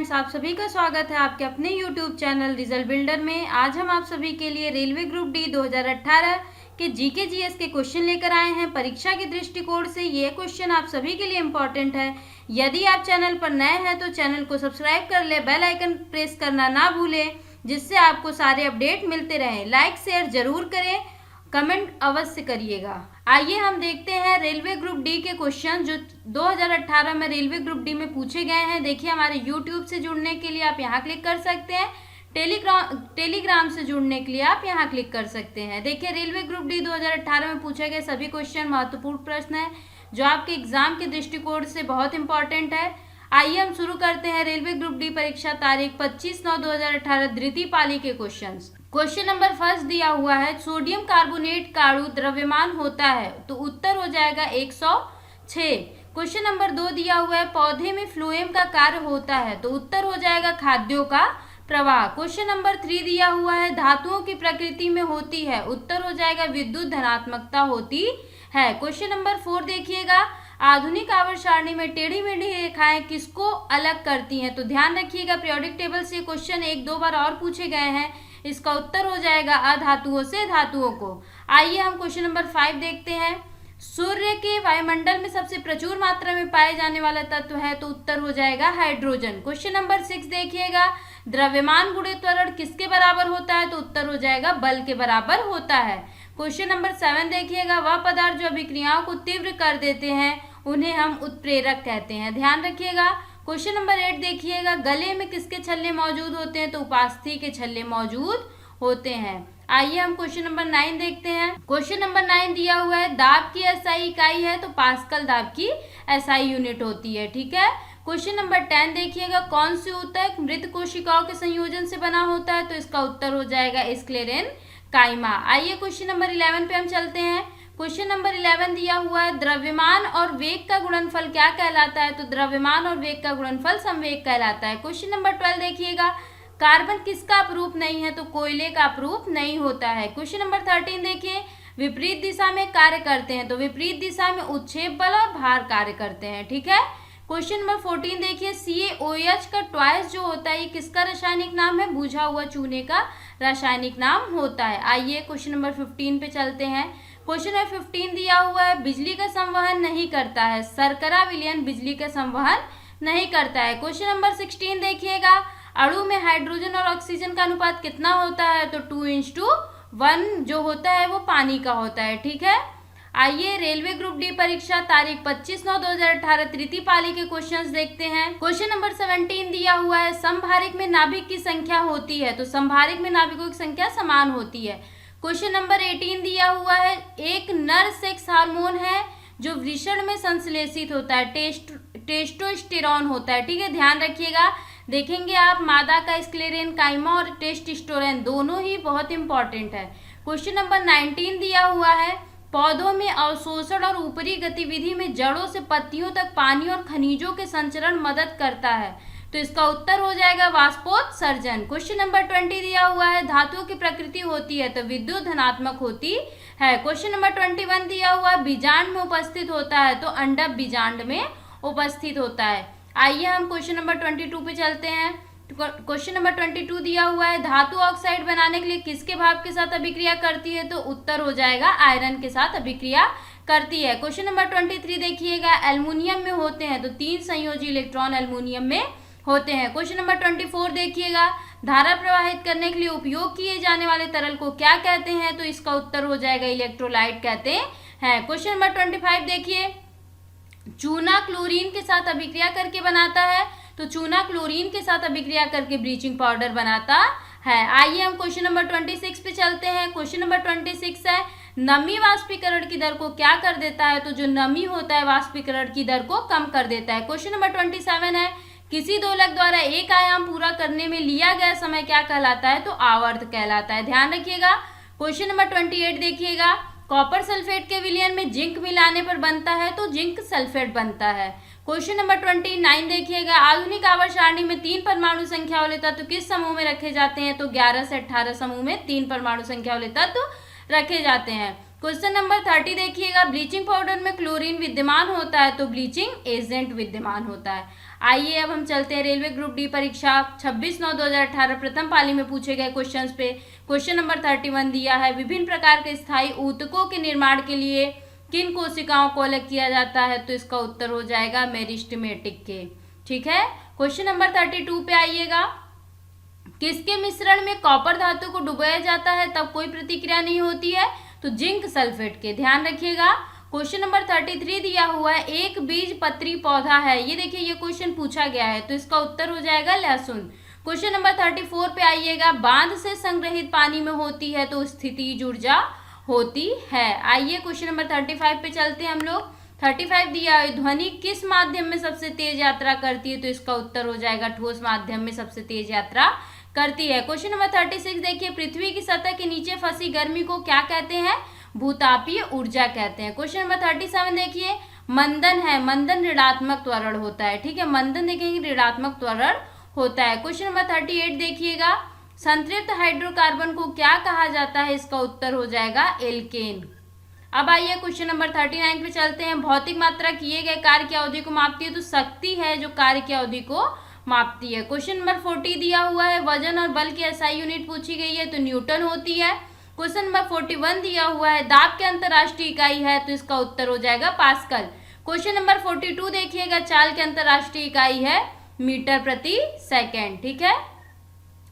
Friends, आप सभी का स्वागत है आपके अपने यूट्यूब चैनल रिजल्ट बिल्डर में। आज हम आप सभी के लिए रेलवे ग्रुप डी 2018 के जीके जीएस के क्वेश्चन लेकर आए हैं। परीक्षा के दृष्टिकोण से ये क्वेश्चन आप सभी के लिए इम्पोर्टेंट है। यदि आप चैनल पर नए हैं तो चैनल को सब्सक्राइब कर ले, बेल आइकन प्रेस करना ना भूलें, जिससे आपको सारे अपडेट मिलते रहें। लाइक शेयर जरूर करें, कमेंट अवश्य करिएगा। आइए हम देखते हैं रेलवे ग्रुप डी के क्वेश्चन जो 2018 में रेलवे ग्रुप डी में पूछे गए हैं। देखिए, हमारे यूट्यूब से जुड़ने के लिए आप यहाँ क्लिक कर सकते हैं, टेलीग्राम से जुड़ने के लिए आप यहाँ क्लिक कर सकते हैं। देखिए, रेलवे ग्रुप डी 2018 में पूछे गए सभी क्वेश्चन महत्वपूर्ण प्रश्न है जो आपके एग्जाम के दृष्टिकोण से बहुत इंपॉर्टेंट है। आइए हम शुरू करते हैं रेलवे ग्रुप डी परीक्षा तारीख 25/9/2018 द्वितीय पाली के क्वेश्चंस। क्वेश्चन नंबर फर्स्ट दिया हुआ है, सोडियम कार्बोनेट का अणु द्रव्यमान होता है, तो उत्तर हो जाएगा 106। क्वेश्चन नंबर 2 दिया हुआ है, पौधे में फ्लोएम का कार्य होता है, तो उत्तर हो जाएगा खाद्यों का प्रवाह। क्वेश्चन नंबर 3 दिया हुआ है, धातुओं की प्रकृति में होती है, उत्तर हो जाएगा विद्युत धनात्मकता होती है। क्वेश्चन नंबर 4 देखिएगा, आधुनिक आवर्त सारणी में टेढ़ी मेढ़ी रेखाएं किसको अलग करती हैं, तो ध्यान रखिएगा पीरियोडिक टेबल से क्वेश्चन 1-2 बार और पूछे गए हैं। इसका उत्तर हो जाएगा अधातुओं से धातुओं को। आइए हम क्वेश्चन नंबर 5 देखते हैं, सूर्य के वायुमंडल में सबसे प्रचुर मात्रा में पाए जाने वाला तत्व है, तो उत्तर हो जाएगा हाइड्रोजन। क्वेश्चन नंबर 6 देखिएगा, द्रव्यमान गुणित त्वरण किसके बराबर होता है, तो उत्तर हो जाएगा बल के बराबर होता है। क्वेश्चन नंबर 7 देखिएगा, वह पदार्थ जो अभिक्रियाओं को तीव्र कर देते हैं उन्हें हम उत्प्रेरक कहते हैं, ध्यान रखिएगा। क्वेश्चन नंबर 8 देखिएगा, गले में किसके छल्ले मौजूद होते हैं, तो उपास्थि के छल्ले मौजूद होते हैं। आइए हम क्वेश्चन नंबर 9 देखते हैं। क्वेश्चन नंबर 9 दिया हुआ है, दाब की एसआई इकाई है, तो पास्कल दाब की एसआई यूनिट होती है, ठीक है। क्वेश्चन नंबर 10 देखिएगा, कौन सी ऊतक मृत कोशिकाओं के संयोजन से बना होता है, तो इसका उत्तर हो जाएगा स्क्लेरेन काइमा। आइए क्वेश्चन नंबर 11 पे हम चलते हैं। क्वेश्चन नंबर 11 दिया हुआ है, द्रव्यमान और वेग का गुणनफल क्या कहलाता है, तो द्रव्यमान और वेग का गुणनफल संवेग कहलाता है। क्वेश्चन नंबर 12 देखिएगा, कार्बन किसका अपरूप नहीं है, तो कोयले का अपरूप नहीं होता है। क्वेश्चन नंबर 13 देखिए, विपरीत दिशा में कार्य करते हैं, तो विपरीत दिशा में उत्क्षेप बल और भार कार्य करते हैं, ठीक है। क्वेश्चन नंबर 14 देखिए, CaOH का ट्वाइस जो होता है ये किसका रासायनिक नाम है, बुझा हुआ चूने का रासायनिक नाम होता है। आइए क्वेश्चन नंबर 15 पे चलते हैं। क्वेश्चन नंबर 15 दिया हुआ है, बिजली का संवहन नहीं करता है, शर्करा विलयन बिजली का संवहन नहीं करता है। क्वेश्चन नंबर 16 देखिएगा, अणु में हाइड्रोजन और ऑक्सीजन का अनुपात कितना होता है, तो 2:1 जो होता है वो पानी का होता है, ठीक है। आइए रेलवे ग्रुप डी परीक्षा तारीख 25/9/2018 तृतीय पाली के क्वेश्चंस देखते हैं। क्वेश्चन नंबर 17 दिया हुआ है, समभारिक में नाभिक की संख्या होती है, तो समभारिक में नाभिकों की संख्या समान होती है। क्वेश्चन नंबर 18 दिया हुआ है, एक नर सेक्स हार्मोन है जो वृषण में संश्लेषित होता है, टेस्टोस्टेरॉन होता है, ठीक है, ध्यान रखिएगा। देखेंगे आप मादा का स्क्लेरेन काइमा और टेस्टोस्टेरोन दोनों ही बहुत इंपॉर्टेंट है। क्वेश्चन नंबर 19 दिया हुआ है, पौधों में अवशोषण और ऊपरी गतिविधि में जड़ों से पत्तियों तक पानी और खनिजों के संचरण मदद करता है, तो इसका उत्तर हो जाएगा वाष्पोत्सर्जन। क्वेश्चन नंबर 20 दिया हुआ है, धातुओं की प्रकृति होती है, तो विद्युत धनात्मक होती है। क्वेश्चन नंबर 21 दिया हुआ है, बीजांड में उपस्थित होता है, तो अंडक बीजांड में उपस्थित होता है। आइए हम क्वेश्चन नंबर 22 पे चलते हैं। क्वेश्चन नंबर 22 दिया हुआ है, धातु ऑक्साइड बनाने के लिए किसके भाप के साथ अभिक्रिया करती है, तो उत्तर हो जाएगा आयरन के साथ अभिक्रिया करती है। क्वेश्चन नंबर 23 देखिएगा, एल्युमिनियम में होते हैं, तो 3 संयोजी इलेक्ट्रॉन एल्युमिनियम में होते हैं। क्वेश्चन नंबर 24 देखिएगा, धारा प्रवाहित करने के लिए उपयोग किए जाने वाले तरल को क्या कहते हैं, तो इसका उत्तर हो जाएगा इलेक्ट्रोलाइट कहते हैं। क्वेश्चन नंबर 25 देखिए, चूना क्लोरीन के साथ अभिक्रिया करके बनाता है, तो चूना क्लोरीन के साथ अभिक्रिया करके ब्लीचिंग पाउडर बनाता है। आइए हम क्वेश्चन नंबर 26 पे चलते हैं। क्वेश्चन नंबर 26 है, नमी वाष्पीकरण की दर को क्या कर देता है, तो जो नमी होता है वाष्पीकरण की दर को कम कर देता है। क्वेश्चन नंबर 27 है, किसी दोलक द्वारा एक आयाम पूरा करने में लिया गया समय क्या कहलाता है, तो आवर्त कहलाता है, ध्यान रखिएगा। क्वेश्चन नंबर 28 देखिएगा, कॉपर सल्फेट के विलयन में जिंक मिलाने पर बनता है, तो जिंक सल्फेट बनता है। क्वेश्चन नंबर 29 देखिएगा, आधुनिक आवर्त सारणी में 3 परमाणु संख्या वाले तत्व किस समूह में रखे जाते हैं, तो 11 से 18 समूह में 3 परमाणु संख्या वाले तत्व रखे जाते हैं। क्वेश्चन नंबर 30 देखिएगा, ब्लीचिंग पाउडर में क्लोरीन विद्यमान होता है, तो ब्लीचिंग एजेंट विद्यमान होता है। आइए अब हम चलते हैं रेलवे ग्रुप डी परीक्षा 26/9/2018 प्रथम पाली में पूछे गए क्वेश्चंस पे। क्वेश्चन नंबर 31 दिया है, विभिन्न प्रकार के स्थायी ऊतकों के निर्माण के लिए किन कोशिकाओं को अलग किया जाता है? तो इसका उत्तर हो जाएगा मेरिस्टेमेटिक के। ठीक है, क्वेश्चन नंबर 32 पे आइएगा, किसके मिश्रण में कॉपर धातु को डुबोया जाता है तब कोई प्रतिक्रिया नहीं होती है? तो जिंक सल्फेट के। ध्यान रखिएगा। क्वेश्चन नंबर 33 दिया हुआ है, एक बीज पत्री पौधा है। ये देखिए, ये क्वेश्चन पूछा गया है, तो इसका उत्तर हो जाएगा लहसुन। क्वेश्चन नंबर 34 पे आइएगा, बांध से संग्रहित पानी में होती है तो स्थितिज ऊर्जा होती है। आइए क्वेश्चन नंबर 35 पे चलते हैं हम लोग। 35 दिया है, ध्वनि किस माध्यम में सबसे तेज यात्रा करती है? तो इसका उत्तर हो जाएगा ठोस माध्यम में सबसे तेज यात्रा करती है। क्वेश्चन नंबर 36 देखिए, पृथ्वी की सतह के नीचे फंसी गर्मी को क्या कहते हैं? भूतापीय ऊर्जा कहते हैं। क्वेश्चन नंबर 37 देखिए, मंदन है, मंदन ऋणात्मक त्वरण होता है। ठीक है, मंदन देखेंगे ऋणात्मक त्वरण होता है। क्वेश्चन नंबर 38 देखिएगा, संतृप्त हाइड्रोकार्बन को क्या कहा जाता है? इसका उत्तर हो जाएगा एल्केन। अब आइए क्वेश्चन नंबर 39 पे चलते हैं, भौतिक मात्रा किए गए कार्य की अवधि को मापती है। तो शक्ति है जो कार्य की अवधि को मापती है। क्वेश्चन नंबर 40 दिया हुआ है, वजन और बल की एसआई यूनिट पूछी गई है, तो न्यूटन होती है। क्वेश्चन नंबर 41 दिया हुआ है, दाब की अंतरराष्ट्रीय इकाई है, तो इसका उत्तर हो जाएगा पास्कल। क्वेश्चन नंबर 42 देखिएगा, चाल की अंतरराष्ट्रीय इकाई है मीटर प्रति सेकेंड। ठीक है,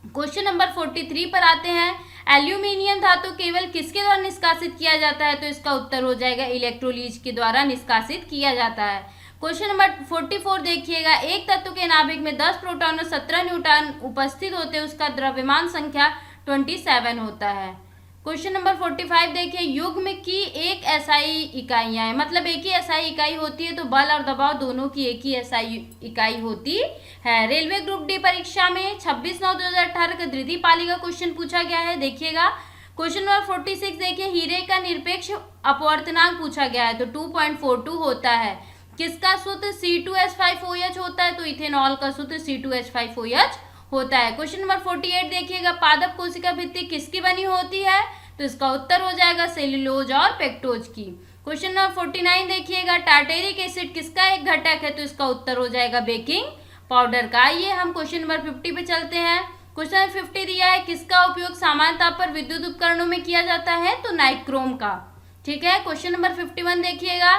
क्वेश्चन नंबर 43 पर आते हैं, एल्यूमिनियम धातु केवल किसके द्वारा निष्कासित किया जाता है? तो इसका उत्तर हो जाएगा इलेक्ट्रोलीज के द्वारा निष्कासित किया जाता है। क्वेश्चन नंबर 44 देखिएगा, एक तत्व के नाभिक में 10 प्रोटॉन और 17 न्यूट्रॉन उपस्थित होते हैं, उसका द्रव्यमान संख्या 27 होता है। क्वेश्चन नंबर 45 देखिए, युग्म की एक एसआई इकाइयां हैं, मतलब एक ही एसआई इकाई होती है, तो बल और दबाव दोनों की एक ही एसआई इकाई होती है। रेलवे ग्रुप डी परीक्षा में 26/9/2018 का द्वितीय पाली का क्वेश्चन पूछा गया है। देखिएगा, क्वेश्चन नंबर 46 देखिए, हीरे का निरपेक्ष अपवर्तनांक पूछा गया है, तो 2.42 होता है। किसका सूत्र? C2H5OH होता है, तो इथेनॉल का सूत्र C2H5OH होता है। क्वेश्चन नंबर 48 देखिएगा, पादप कोशिका भित्ति किसकी बनी होती है? तो इसका उत्तर हो जाएगा सेल्यूलोज और पेक्टोज की। क्वेश्चन नंबर 49 देखिएगा, टार्टेरिक एसिड किसका एक घटक है? तो इसका उत्तर हो जाएगा बेकिंग पाउडर का। आइए हम क्वेश्चन नंबर 50 पे चलते हैं। क्वेश्चन नंबर 50 दिया है, किसका उपयोग सामान्य ताप पर विद्युत उपकरणों में किया जाता है? तो नाइक्रोम का। ठीक है, क्वेश्चन नंबर 51 देखिएगा,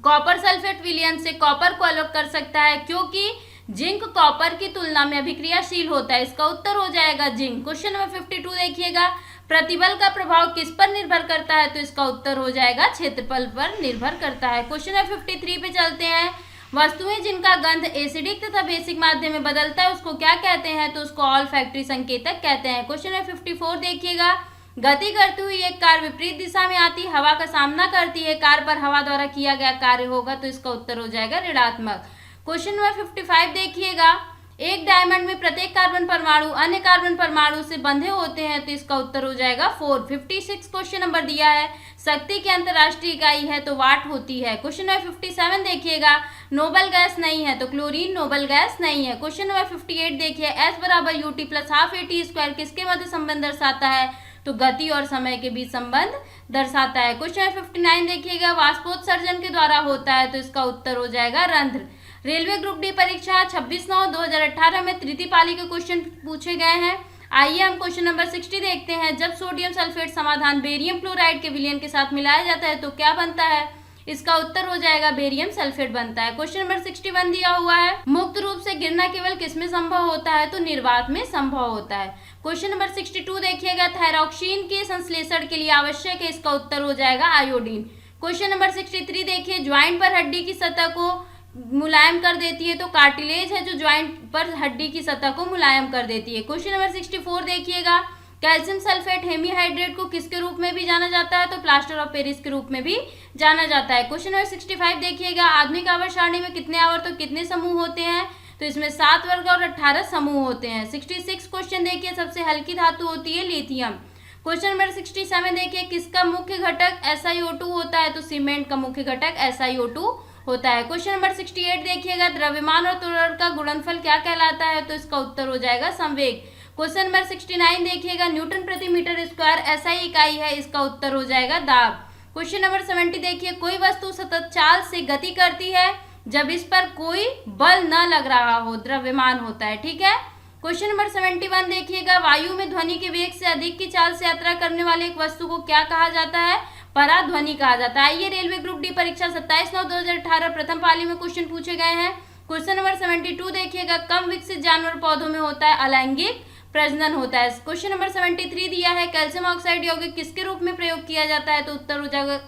कॉपर सल्फेट विलयन से कॉपर को अलग कर सकता है क्योंकि जिंक कॉपर की तुलना में अभिक्रियाशील होता है। इसका उत्तर हो जाएगा जिंक। क्वेश्चन नंबर 52 देखिएगा, प्रतिबल का प्रभाव किस पर निर्भर करता है? तो इसका उत्तर हो जाएगा क्षेत्रफल पर निर्भर करता है। क्वेश्चन नंबर 53 पे चलते हैं, वस्तुएं जिनका गंध एसिडिक तथा बेसिक माध्यम में बदलता है उसको क्या कहते हैं? तो उसको ऑल्फैक्टरी संकेतक कहते हैं। क्वेश्चन नंबर 54 देखिएगा, गति करती हुई एक कार विपरीत दिशा में आती हवा का सामना करती है, कार पर हवा द्वारा किया गया कार्य होगा, तो इसका उत्तर हो जाएगा ऋणात्मक। क्वेश्चन नंबर 55 देखिएगा, एक डायमंड में प्रत्येक कार्बन परमाणु अन्य कार्बन परमाणु से बंधे होते हैं, तो इसका उत्तर हो जाएगा 4। 56 क्वेश्चन नंबर दिया है, शक्ति की अंतरराष्ट्रीय इकाई है तो वाट होती है। क्वेश्चन नंबर 57 देखिएगा, नोबल गैस नहीं है तो क्लोरीन नोबल गैस नहीं है। क्वेश्चन नंबर 58 देखिए, S = UT + ½ AT² किसके मध्य संबंध दर्शाता है? तो गति और समय के बीच संबंध दर्शाता है। क्वेश्चन नंबर 59 देखिएगा, वाष्पोत्सर्जन के द्वारा होता है, तो इसका उत्तर हो जाएगा रंध्र। रेलवे ग्रुप डी परीक्षा 26/9/2018 में तृतीय पाली के क्वेश्चन पूछे गए हैं। आइए हम क्वेश्चन नंबर 60 देखते हैं, जब सोडियम सल्फेट समाधान बेरियम क्लोराइड के विलयन के साथ मिलाया जाता है तो क्या बनता है? इसका उत्तर हो जाएगा बेरियम सल्फेट बनता है। क्वेश्चन नंबर 61 दिया हुआ है, मुक्त रूप से गिरना केवल किसमें संभव होता है? तो निर्वात में संभव होता है। क्वेश्चन नंबर 62 देखिएगा, थायरॉक्सिन के संश्लेषण के लिए आवश्यक है, इसका उत्तर हो जाएगा आयोडीन। क्वेश्चन नंबर 63 देखिए, ज्वाइंट पर हड्डी की सतह को मुलायम कर देती है, तो कार्टिलेज है जो ज्वाइंट पर हड्डी की सतह को मुलायम कर देती है। क्वेश्चन नंबर 64 देखिएगा, कैल्शियम सल्फेट हेमीहाइड्रेट को किसके रूप में भी जाना जाता है? तो प्लास्टर ऑफ पेरिस के रूप में भी जाना जाता है। क्वेश्चन नंबर 65 देखिएगा, आधुनिक आवर्त सारणी में कितने आवर्त और कितने समूह होते हैं? तो इसमें 7 वर्ग और 18 समूह होते हैं। 66 क्वेश्चन देखिए, सबसे हल्की धातु होती है लिथियम। क्वेश्चन नंबर 67 देखिए, किसका मुख्य घटक SiO2 होता है? तो सीमेंट का मुख्य घटक SiO2 होता है। क्वेश्चन नंबर 68 देखिएगा, द्रव्यमान और त्वरण का गुणनफल क्या कहलाता है? तो इसका उत्तर हो जाएगा संवेग। क्वेश्चन नंबर 69 देखिएगा, न्यूटन प्रति मीटर स्क्वायर SI इकाई है, इसका उत्तर हो जाएगा दाब। क्वेश्चन नंबर 70 देखिए, कोई वस्तु सतत चाल से गति करती है जब इस पर कोई बल न लग रहा हो, द्रव्यमान होता है। ठीक है। क्वेश्चन नंबर 71 देखिएगा, वायु में ध्वनि के वेग से अधिक की चाल से यात्रा करने वाले एक वस्तु को क्या कहा जाता है? पराध्वनि कहा जाता है। आइए रेलवे ग्रुप डी परीक्षा 27/9/2018 प्रथम पाली में क्वेश्चन पूछे गए हैं। क्वेश्चन नंबर 72 देखिएगा, कम विकसित जानवर पौधों में होता है अलैंगिक प्रजनन होता है। क्वेश्चन नंबर 73 दिया है, कैल्शियम ऑक्साइड यौगिक किसके रूप में प्रयोग किया जाता है? तो उत्तर हो जाएगा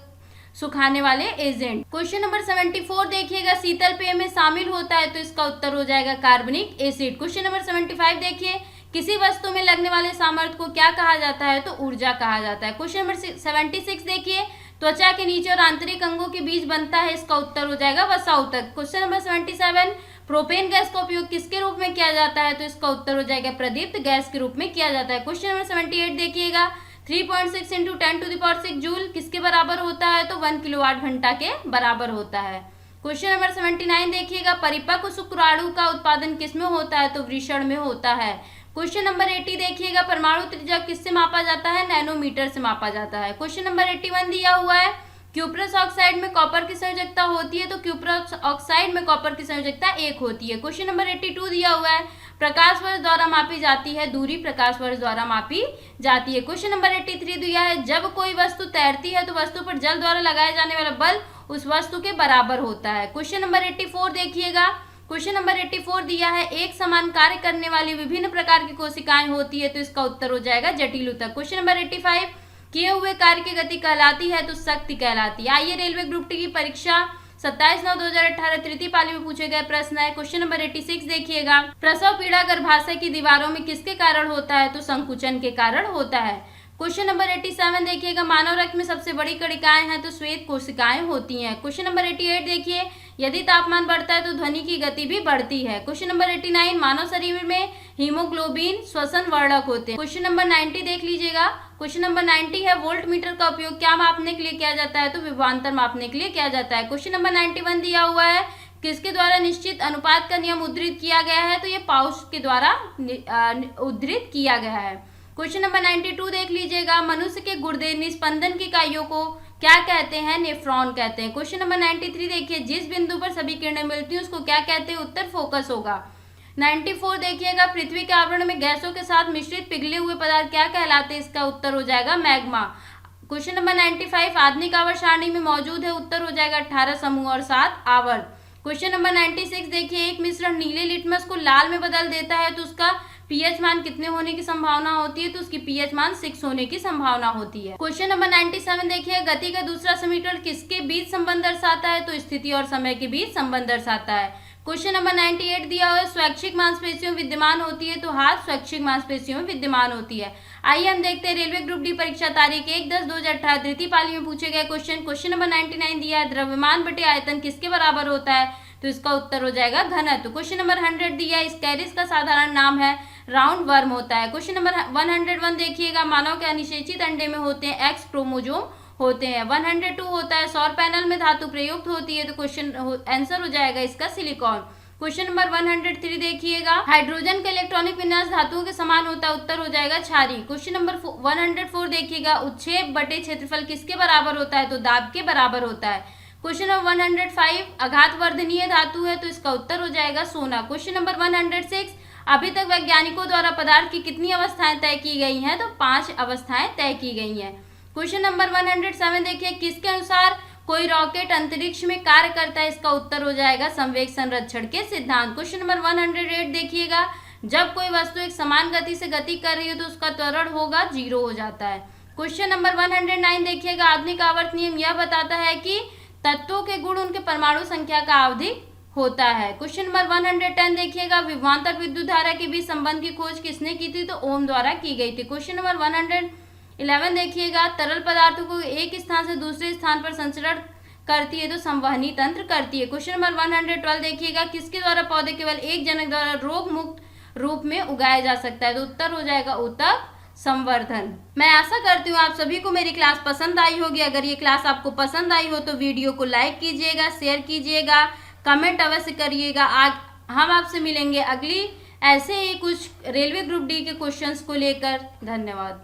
सुखाने वाले एजेंट। क्वेश्चन नंबर 74 देखिएगा, शीतल पेय में शामिल होता है, तो इसका उत्तर हो जाएगा कार्बनिक एसिड। क्वेश्चन नंबर 75 देखिए, किसी वस्तु में लगने वाले सामर्थ्य को क्या कहा जाता है? तो ऊर्जा कहा जाता है। क्वेश्चन नंबर 76 देखिए, त्वचा के नीचे और आंतरिक अंगों के बीच बनता है, इसका उत्तर हो जाएगा वसा ऊतक। क्वेश्चन नंबर 77, प्रोपेन गैस का उपयोग किसके रूप में किया जाता है? तो इसका उत्तर हो जाएगा प्रदीप्त गैस के रूप में किया जाता है। क्वेश्चन नंबर 78 देखिएगा, 3.6 × 10⁶ जूल किसके बराबर होता है? तो 1 किलोवाट घंटा के बराबर होता है। क्वेश्चन नंबर 79 देखिएगा, परिपक्व शुक्राणु का उत्पादन किसमें होता है? तो वृषण में होता है। क्वेश्चन नंबर 80 देखिएगा, परमाणु त्रिज्या किससे मापा जाता है? नैनोमीटर से मापा जाता है। क्वेश्चन नंबर 81 दिया हुआ है, क्यूप्रस ऑक्साइड में कॉपर की संयोजकता होती है, तो क्यूप्रस ऑक्साइड में कॉपर की संयोजकता 1 होती है। क्वेश्चन नंबर 82 दिया हुआ है, प्रकाश वर्ष द्वारा मापी जाती है दूरी प्रकाश वर्ष द्वारा मापी जाती है। क्वेश्चन नंबर 83 दिया है, जब कोई वस्तु तैरती है तो वस्तु पर जल द्वारा लगाए जाने वाला बल उस वस्तु के बराबर होता है। क्वेश्चन नंबर 84 देखिएगा, क्वेश्चन नंबर 84 दिया है, एक समान कार्य करने वाली विभिन्न प्रकार की कोशिकाएं होती है, तो इसका उत्तर हो जाएगा जटिल ऊतक। क्वेश्चन नंबर 85, किए हुए कार्य की गति कहलाती है, तो शक्ति कहलाती है। आइए रेलवे ग्रुप डी की परीक्षा 27/9/2018 तृतीय पाली में पूछे गए प्रश्न है। क्वेश्चन नंबर 86 देखिएगा, प्रसव पीड़ा गर्भाशय की दीवारों में किसके कारण होता है? तो संकुचन के कारण होता है। क्वेश्चन नंबर 87 देखिएगा, मानव रक्त में सबसे बड़ी कणिकाएं हैं, तो श्वेत कोशिकाएं होती हैं। क्वेश्चन नंबर 88 देखिए, यदि तापमान बढ़ता है तो ध्वनि की गति भी बढ़ती है। क्वेश्चन नंबर 89, मानव शरीर में हीमोग्लोबिन श्वसन वर्धक होते हैं। क्वेश्चन नंबर 90 देख लीजिएगा, क्वेश्चन नंबर 90 है, वोल्ट मीटर का उपयोग क्या मापने के लिए किया जाता है? तो विभवांतर मापने के लिए किया जाता है। क्वेश्चन नंबर 91 दिया हुआ है, किसके द्वारा निश्चित अनुपात का नियम उद्धृत किया गया है? तो ये पाउस के द्वारा उद्धृत किया गया है। क्वेश्चन नंबर 92 देख लीजिएगा, मनुष्य के गुर्दे निस्पंदन की इकाइयों को क्या कहते हैं? नेफ्रॉन कहते हैं। क्वेश्चन नंबर 93 देखिए, जिस बिंदु पर सभी किरणें मिलती हैं उसको क्या कहते हैं? उत्तर फोकस होगा। 94 देखिएगा, पृथ्वी के आवरण में गैसों के साथ मिश्रित पिघले हुए पदार्थ क्या कहलाते हैं? इसका उत्तर हो जाएगा मैग्मा। क्वेश्चन नंबर 95, आधुनिक आवर्त सारणी में मौजूद है, उत्तर हो जाएगा 18 समूह और 7 आवर्त। क्वेश्चन नंबर 96 देखिए, एक मिश्रण नीले लिटमस को लाल में बदल देता है, तो उसका पीएच मान कितने होने की संभावना होती है? तो उसकी पीएच मान 6 होने की संभावना होती है। क्वेश्चन नंबर 97 देखिए, गति का दूसरा समीकरण किसके बीच संबंध दर्शाता है? तो स्थिति और समय के बीच संबंध दर्शाता है। क्वेश्चन नंबर 98 दिया हुआ है, स्वैच्छिक मांसपेशियों में विद्यमान होती है, तो हाथ स्वैच्छिक मांसपेशियों में विद्यमान होती है। आइए हम देखते हैं रेलवे ग्रुप डी परीक्षा तारीख 1/10/2018 तृतीय पाली में पूछे गए क्वेश्चन। क्वेश्चन नंबर 99 दिया है, द्रव्यमान बटे आयतन किसके बराबर होता है? तो इसका उत्तर हो जाएगा घनत्व। क्वेश्चन नंबर 100 दिया है, स्कैरिस का साधारण नाम है राउंड वर्म होता है। क्वेश्चन नंबर 101 देखिएगा, मानव के अनिषेचित अंडे में होते हैं एक्स क्रोमोजोम होते हैं। 102 होता है, सौर पैनल में धातु प्रयुक्त होती है, तो क्वेश्चन आंसर हो जाएगा इसका सिलिकॉन। क्वेश्चन नंबर 103 देखिएगा, हाइड्रोजन का इलेक्ट्रॉनिक विन्यास धातुओं के समान होता है, उत्तर हो जाएगा क्षारीय। क्वेश्चन नंबर 104 देखिएगा, उत्क्षेप बटे क्षेत्रफल किसके बराबर होता है? तो दाब के बराबर होता है। क्वेश्चन नंबर 105, आघातवर्धनीय धातु है, तो इसका उत्तर हो जाएगा सोना। क्वेश्चन नंबर 106, अभी तक वैज्ञानिकों द्वारा पदार्थ की कितनी अवस्थाएं तय की गई हैं? तो 5 अवस्थाएं तय की गई हैं। क्वेश्चन नंबर 107 देखिए, किसके अनुसार कोई रॉकेट अंतरिक्ष में कार्य करता है? इसका उत्तर हो जाएगा संवेग संरक्षण के सिद्धांत। क्वेश्चन नंबर 108 देखिएगा, जब कोई वस्तु एक समान गति से गति कर रही है तो उसका त्वरण होगा 0 हो जाता है। क्वेश्चन नंबर 109 देखिएगा, आधुनिक आवर्त नियम यह बताता है कि तत्वों के गुण उनके परमाणु संख्या का आवधिक होता है। क्वेश्चन नंबर 110 देखिएगा, विभवांतर विद्युत धारा के बीच संबंध की खोज किसने की थी? तो ओम द्वारा की गई थी। क्वेश्चन नंबर 111 देखिएगा, तरल पदार्थों को एक स्थान से दूसरे स्थान पर संचरण करती है तो संवहनी तंत्र करती है। क्वेश्चन नंबर 112 देखिएगा, किसके द्वारा पौधे केवल एक जनक द्वारा रोग मुक्त रूप में उगाया जा सकता है? तो उत्तर हो जाएगा ऊतक संवर्धन। मैं आशा करती हूँ आप सभी को मेरी क्लास पसंद आई होगी। अगर ये क्लास आपको पसंद आई हो तो वीडियो को लाइक कीजिएगा, शेयर कीजिएगा, कमेंट अवश्य करिएगा। आज हम आपसे मिलेंगे अगली ऐसे ही कुछ रेलवे ग्रुप डी के क्वेश्चंस को लेकर। धन्यवाद।